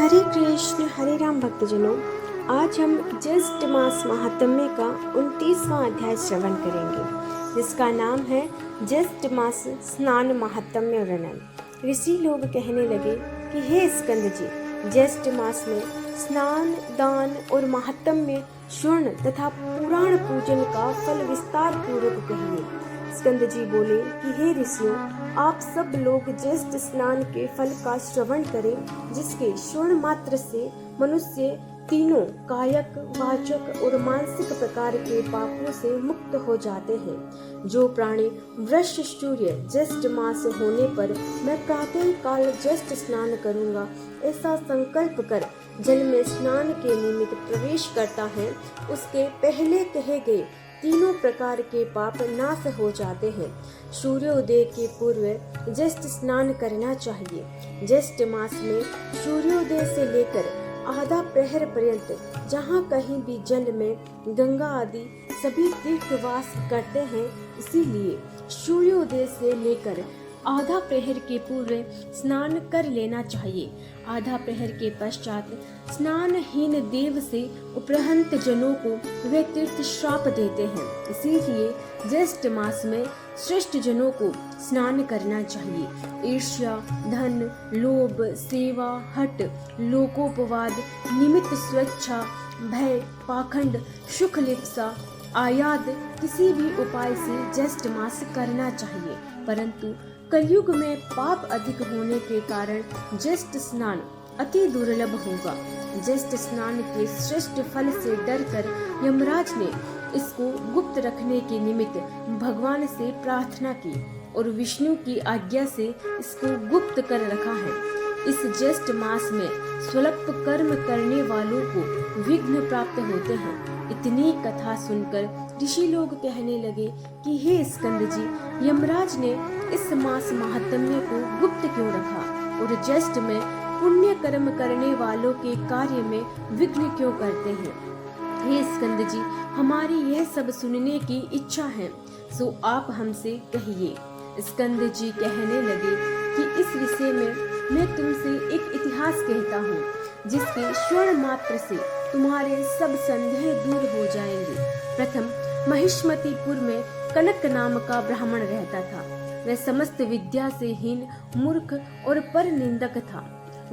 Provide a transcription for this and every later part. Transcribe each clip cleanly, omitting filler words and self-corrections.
हरे कृष्ण हरे राम भक्तजनों, आज हम ज्येष्ठ मास महात्म्य का 29वां अध्याय श्रवण करेंगे, जिसका नाम है ज्येष्ठ मास स्नान महात्म्य वर्णन। ऋषि लोग कहने लगे कि हे स्कंद जी, ज्येष्ठ मास में स्नान, दान और महात्म्य, स्वर्ण तथा पुराण पूजन का फल विस्तार पूर्वक कहिए। स्कंद जी बोले कि हे ऋषियों, आप सब लोग ज्येष्ठ स्नान के फल का श्रवण करें, जिसके स्वर्ण मात्र से मनुष्य तीनों कायक, वाचक और मानसिक प्रकार के पापों से मुक्त हो जाते हैं। जो प्राणी वृष सूर्य ज्येष्ठ मास होने पर मैं प्रातः काल ज्येष्ठ स्नान करूंगा, ऐसा संकल्प कर जल में स्नान के निमित्त प्रवेश करता है, उसके पहले कहे गए तीनों प्रकार के पाप नाश हो जाते हैं। सूर्योदय के पूर्व ज्येष्ठ स्नान करना चाहिए। ज्येष्ठ मास में सूर्योदय से लेकर आधा प्रहर पर्यंत जहाँ कहीं भी जल में गंगा आदि सभी तीर्थवास करते हैं, इसीलिए सूर्योदय से लेकर आधा प्रहर के पूर्व स्नान कर लेना चाहिए। आधा प्रहर के पश्चात स्नानहीन देव से उपरंत जनों को वे तीर्थ श्राप देते हैं। इसीलिए ज्येष्ठ मास में श्रेष्ठ जनों को स्नान करना चाहिए। ईर्ष्या, धन, लोभ, सेवा, हट, लोकोपवाद, निमित्त स्वेच्छा, भय, पाखंड, सुख लिप्सा आयाद किसी भी उपाय से ज्येष्ठ मास करना चाहिए। परंतु कलयुग में पाप अधिक होने के कारण ज्येष्ठ स्नान अति दुर्लभ होगा। ज्येष्ठ स्नान के श्रेष्ठ फल से डरकर यमराज ने इसको गुप्त रखने के निमित्त भगवान से प्रार्थना की और विष्णु की आज्ञा से इसको गुप्त कर रखा है। इस ज्येष्ठ मास में स्वल्प कर्म करने वालों को विघ्न प्राप्त होते हैं। इतनी कथा सुनकर ऋषि लोग कहने लगे कि हे स्कंद जी, यमराज ने इस मास महात्म्य को गुप्त क्यों रखा और ज्येष्ठ में पुण्य कर्म करने वालों के कार्य में विघ्न क्यों करते हैं? हे स्कंद जी, हमारी यह सब सुनने की इच्छा है, सो आप हमसे कहिए। स्कंद जी कहने लगे कि इस विषय में मैं तुमसे एक इतिहास कहता हूँ, जिसके स्वर्ण मात्र से तुम्हारे सब संदेह दूर हो जाएंगे। प्रथम महिष्मतीपुर में कनक नाम का ब्राह्मण रहता था। वह समस्त विद्या से हीन, मूर्ख और पर निंदक था।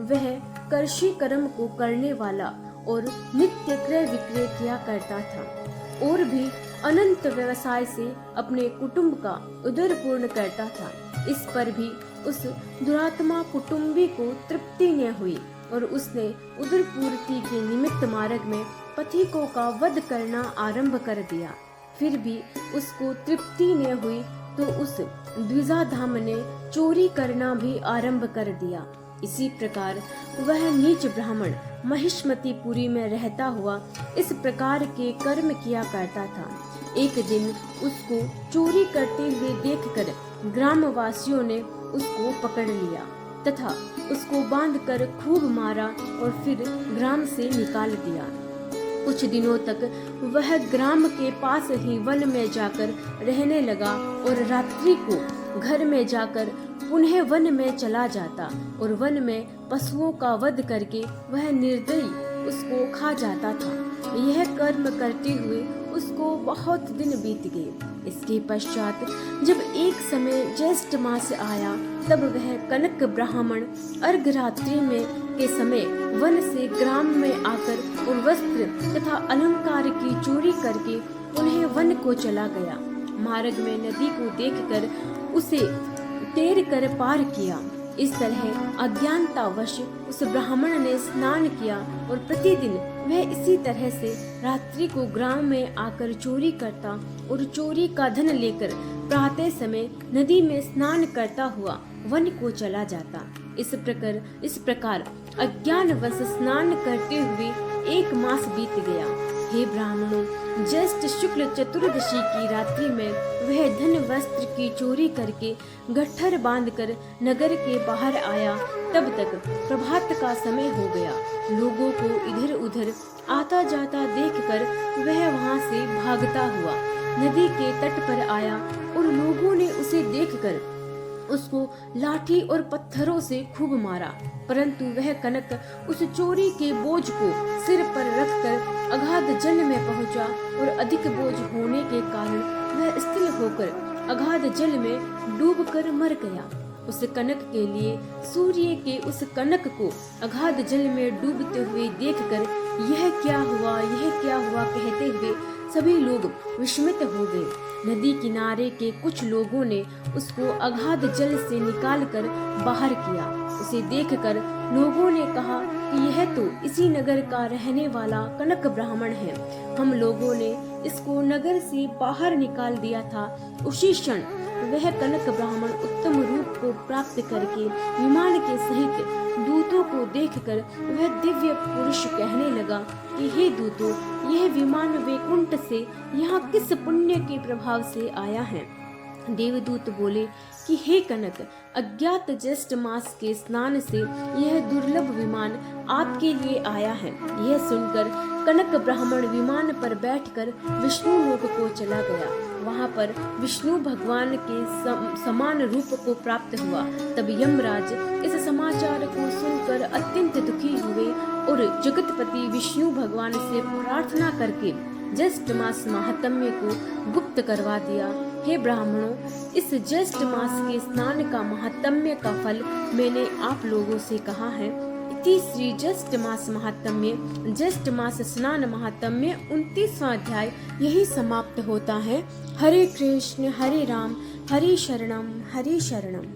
वह कृषि कर्म को करने वाला और नित्य क्रय विक्रय किया करता था और भी अनंत व्यवसाय से अपने कुटुंब का उदरपूर्ण करता था। इस पर भी उस दुरात्मा कुटुंबी को तृप्ति न हुई और उसने उदर पूर्ति के निमित्त मार्ग में पथिकों का वध करना आरंभ कर दिया। फिर भी उसको तृप्ति न हुई तो उस द्विजाधाम ने चोरी करना भी आरंभ कर दिया। इसी प्रकार वह नीच ब्राह्मण महिष्मतीपुरी में रहता हुआ इस प्रकार के कर्म किया करता था। एक दिन उसको चोरी करते हुए देखकर ग्रामवासियों ने उसको पकड़ लिया तथा उसको बांधकर खूब मारा और फिर ग्राम से निकाल दिया। कुछ दिनों तक वह ग्राम के पास ही वन में जाकर रहने लगा और रात्रि को घर में जाकर पुनः वन में चला जाता और वन में पशुओं का वध करके वह निर्दयी उसको खा जाता था। यह कर्म करते हुए उसको बहुत दिन बीत गए। इसके पश्चात जब एक समय ज्येष्ठ मास आया, तब वह कनक ब्राह्मण अर्धरात्रि में के समय वन से ग्राम में आकर और वस्त्र तथा अलंकार की चोरी करके पुनः वन को चला गया। मार्ग में नदी को देखकर उसे तैर कर पार किया। इस तरह अज्ञानतावश उस ब्राह्मण ने स्नान किया और प्रतिदिन वह इसी तरह से रात्रि को ग्राम में आकर चोरी करता और चोरी का धन लेकर प्रातः समय नदी में स्नान करता हुआ वन को चला जाता। इस प्रकार अज्ञानवश स्नान करते हुए 1 मास बीत गया। हे ब्राह्मणों, ज्येष्ठ शुक्ल चतुर्दशी की रात्रि में वह धन वस्त्र की चोरी करके गट्ठर बांधकर नगर के बाहर आया। तब तक प्रभात का समय हो गया। लोगों को इधर उधर आता जाता देखकर वह वहां से भागता हुआ नदी के तट पर आया और लोगों ने उसे देखकर उसको लाठी और पत्थरों से खूब मारा, परंतु वह कनक उस चोरी के बोझ को सिर पर रखकर अगाध जल में पहुंचा और अधिक बोझ होने के कारण वह स्थिर होकर अगाध जल में डूबकर मर गया। उस कनक के लिए सूर्य के उस कनक को अगाध जल में डूबते हुए देखकर यह क्या हुआ कहते हुए सभी लोग विस्मित हो गए। नदी किनारे के कुछ लोगों ने उसको अगाध जल से निकालकर बाहर किया। उसे देखकर लोगों ने कहा कि यह तो इसी नगर का रहने वाला कनक ब्राह्मण है। हम लोगों ने इसको नगर से बाहर निकाल दिया था। उसी क्षण वह कनक ब्राह्मण उत्तम रूप को प्राप्त करके विमान के सहित दूतों को देखकर वह दिव्य पुरुष कहने लगा कि हे दूतों, यह विमान वैकुंठ से यहाँ किस पुण्य के प्रभाव से आया है। देवदूत बोले कि हे कनक, अज्ञात ज्येष्ठ मास के स्नान से यह दुर्लभ विमान आपके लिए आया है। यह सुनकर कनक ब्राह्मण विमान पर बैठकर विष्णु लोक को चला गया। वहाँ पर विष्णु भगवान के समान रूप को प्राप्त हुआ। तब यमराज इस समाचार को सुनकर अत्यंत दुखी हुए और जगतपति विष्णु भगवान से प्रार्थना करके ज्येष्ठ मास महात्म्य को गुप्त करवा दिया। हे ब्राह्मणों, इस ज्येष्ठ मास के स्नान का महात्म्य का फल मैंने आप लोगों से कहा है। इति श्री ज्येष्ठ मास महात्म्य ज्येष्ठ मास स्नान महात्म्य 29वां अध्याय यही समाप्त होता है। हरे कृष्ण हरे राम हरे शरणम हरे शरणम।